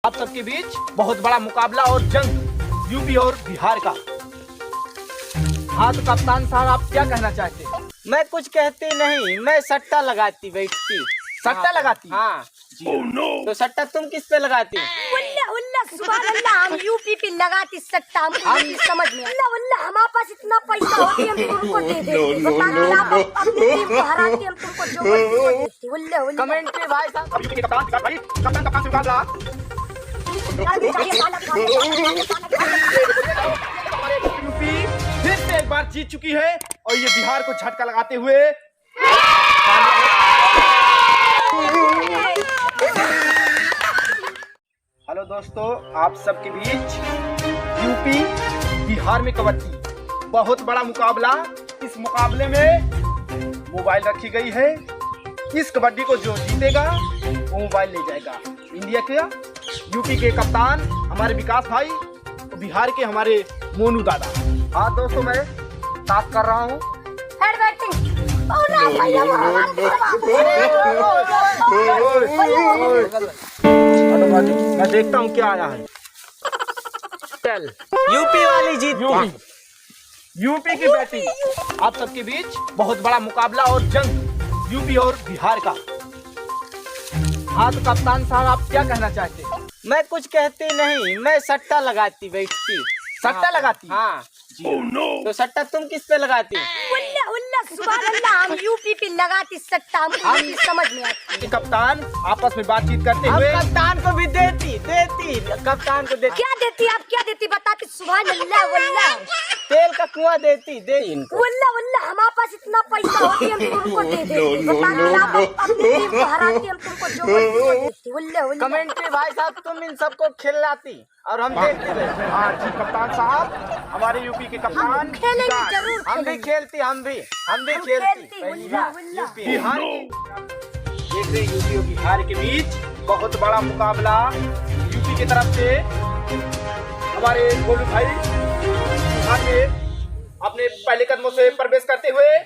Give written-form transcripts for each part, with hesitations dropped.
आप सबके बीच बहुत बड़ा मुकाबला और जंग यूपी और बिहार का। हाँ तो कप्तान साहब आप क्या कहना चाहते हैं? मैं कुछ कहती नहीं, मैं सट्टा लगाती बैठती। सट्टा लगाती? हाँ। तो सट्टा तुम किस पे लगाती? उल्ला उल्ला सुभान अल्लाह, हम यूपी पे लगाती सट्टा। हम समझ में उल्ला उल्ला, हमारे पास इतना पैसा होती हम तुमको दे देते। अपनी टीम को हराती हम तुमको जो बोलती वो देती। उल्ला उल्ला कमेंट्री भाई साहब। यूपी के कप्तान से मुकाबला। यूपी फिर से एक बार जीत चुकी है और ये बिहार को झटका लगाते हुए हेलो दोस्तों, आप सबके बीच यूपी बिहार में कबड्डी बहुत बड़ा मुकाबला। इस मुकाबले में मोबाइल रखी गई है। इस कबड्डी को जो जीतेगा वो मोबाइल ले जाएगा। इंडिया के यूपी के कप्तान हमारे विकास भाई और बिहार के हमारे मोनू दादा। हाँ दोस्तों, मैं साफ कर रहा हूँ। हेड बैटिंग मैं देखता हूँ क्या आया है। चल यूपी वाली जीत। यूपी की बैटिंग। आप सबके बीच बहुत बड़ा मुकाबला और जंग यूपी और बिहार का। हाँ तो कप्तान साहब आप क्या कहना चाहते हैं? मैं कुछ कहती नहीं, मैं सट्टा लगाती बैठती। सट्टा लगाती? हाँ। तो सट्टा तुम किस पे लगाती? उल्ला उल्ला सुभान अल्लाह, हम यूपी पे लगाती सट्टा। हम समझ में आती। कि कप्तान आपस में बातचीत करते अब हुए कप्तान को भी देती कप्तान को देती। क्या देती आप, क्या देती बताती? सुभान अल्लाह उल्ला, तेल का कुआं देती इनको। उल्ला उल्ला, हमारे पास इतना पैसा होती हम तुमको दे देते। अपनी टीम को हराती हम तुमको जो बोलती वो देती। उल्ला उल्ला कमेंट्री भाई साहब, तुम इन सबको खिलाती और हम देखते रहे। हाँ जी कप्तान साहब, हमारे यूपी के कप्तान खेलेंगे जरूर, हम भी खेलती, हम भी खेलती। उल्ला उल्ला, बिहार देख रहे यूपी और बिहार के बीच बहुत बड़ा मुकाबला। यूपी की तरफ से हमारे गोलू भाई बिहार में अपने पहले कदमों से प्रवेश करते हुए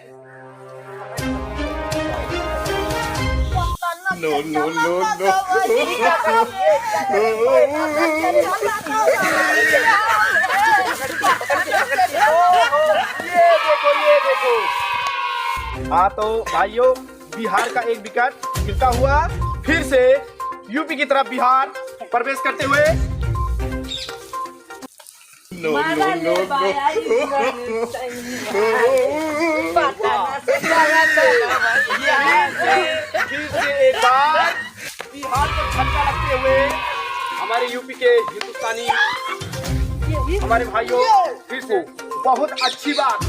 ये देखो। हाँ तो भाइयों, बिहार का एक विकेट गिरता हुआ फिर से यूपी की तरफ बिहार प्रवेश करते हुए फिर से एक बार बिहार को झटका लगते हुए हमारे यूपी के हिंदुस्तानी हमारे भाइयों फिर से बहुत अच्छी बात,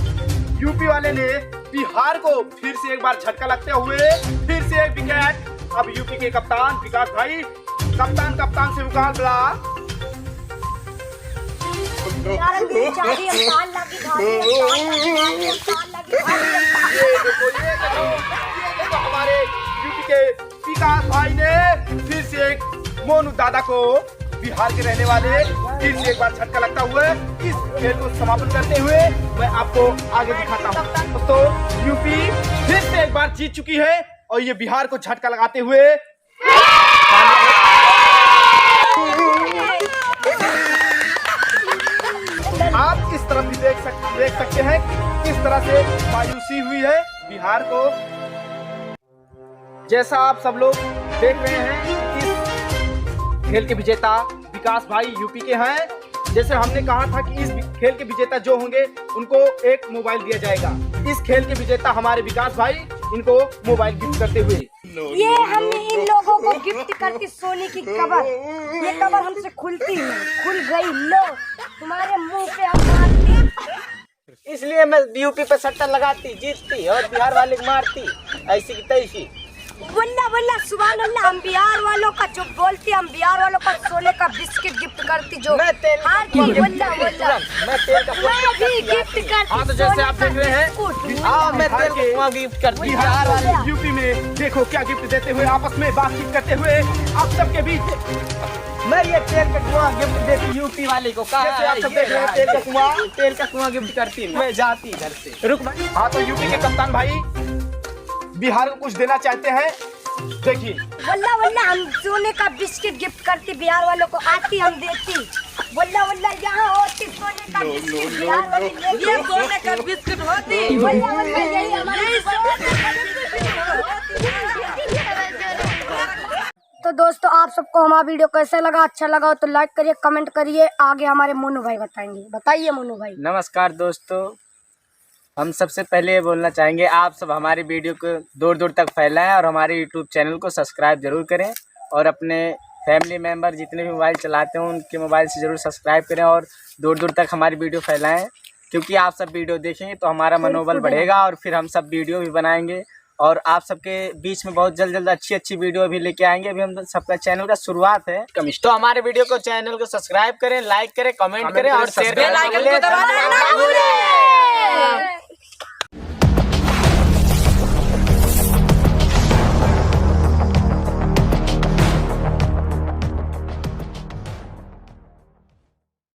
यूपी वाले ने बिहार को फिर से एक बार झटका लगते हुए फिर से एक विकेट। अब यूपी के कप्तान विकास भाई कप्तान से मुकाबला। ये देखो हमारे यूपी के विकास भाई ने फिर से एक मोनू दादा को बिहार के रहने वाले फिर से एक बार झटका लगता हुआ इस खेल को समापन करते हुए मैं आपको आगे दिखाता हूँ। दोस्तों, यूपी फिर से एक बार जीत चुकी है और ये बिहार को झटका लगाते हुए आप इस तरफ भी देख सकते हैं किस तरह से मायूसी हुई है बिहार को। जैसा आप सब लोग देख रहे हैं, इस खेल के विजेता विकास भाई यूपी के हैं। जैसे हमने कहा था कि इस खेल के विजेता जो होंगे उनको एक मोबाइल दिया जाएगा। इस खेल के विजेता हमारे विकास भाई इनको मोबाइल गिफ्ट करते हुए ये हम इन लोगों को गिफ्ट करती सोने की कवर। ये कवर हमसे खुलती है, खुल गई। लो तुम्हारे मुंह पे हम मारती। इसलिए मैं यूपी पे सट्टा लगाती, जीतती और बिहार वाले को मारती, ऐसी की तैसी। वल्ला वल्ला सुभान अल्लाह, हम बिहार वालों का जो बोलती, हम बिहार वालों का सोने का बिस्किट गिफ्ट करती। जो मैं तेल वल्ला वल्ला, मैं तेल का मैं भी गिफ्ट करती। हाँ तो जैसे आप देख रहे हैं, हाँ मैं तेल का कुआं गिफ्ट करती। बिहार वाले यूपी में देखो क्या गिफ्ट देते हुए आपस में बातचीत करते हुए आप सबके बीच मैं ये तेल का कुआं गिफ्ट देती यूपी वाले को। जैसे आप सब देख रहे हैं तेल का कुआं गिफ्ट करती, मैं जाती घर से। रुक भाई। हाँ तो यूपी के कप्तान भाई बिहार को कुछ देना चाहते हैं देखिए वल्ला वल्ला हम सोने का बिस्किट गिफ्ट करती बिहार वालों को, आती हम देती। वल्ला वल्ला यहाँ होती सोने का बिस्किट बिहार वाले लेती। ये सोने का बिस्किट होती। वल्ला वल्ला यही हमारी तो दोस्तों आप सबको हमारा वीडियो कैसा लगा, अच्छा लगा हो तो लाइक करिए, कमेंट करिए। आगे हमारे मोनू भाई बताएंगे। बताइए मोनू भाई। नमस्कार दोस्तों, हम सबसे पहले ये बोलना चाहेंगे आप सब हमारी वीडियो को दूर दूर तक फैलाएं और हमारे यूट्यूब चैनल को सब्सक्राइब जरूर करें और अपने फैमिली मेम्बर जितने भी मोबाइल चलाते हैं उनके मोबाइल से ज़रूर सब्सक्राइब करें और दूर दूर तक हमारी वीडियो फैलाएं, क्योंकि आप सब वीडियो देखेंगे तो हमारा मनोबल बढ़ेगा और फिर हम सब वीडियो भी बनाएंगे और आप सबके बीच में बहुत जल्द अच्छी अच्छी वीडियो भी लेके आएंगे। अभी हम सबका चैनल का शुरुआत है, तो हमारे वीडियो को चैनल को सब्सक्राइब करें, लाइक करें, कमेंट करें और शेयर बेल आइकन को करें। दबाना ना भूलें।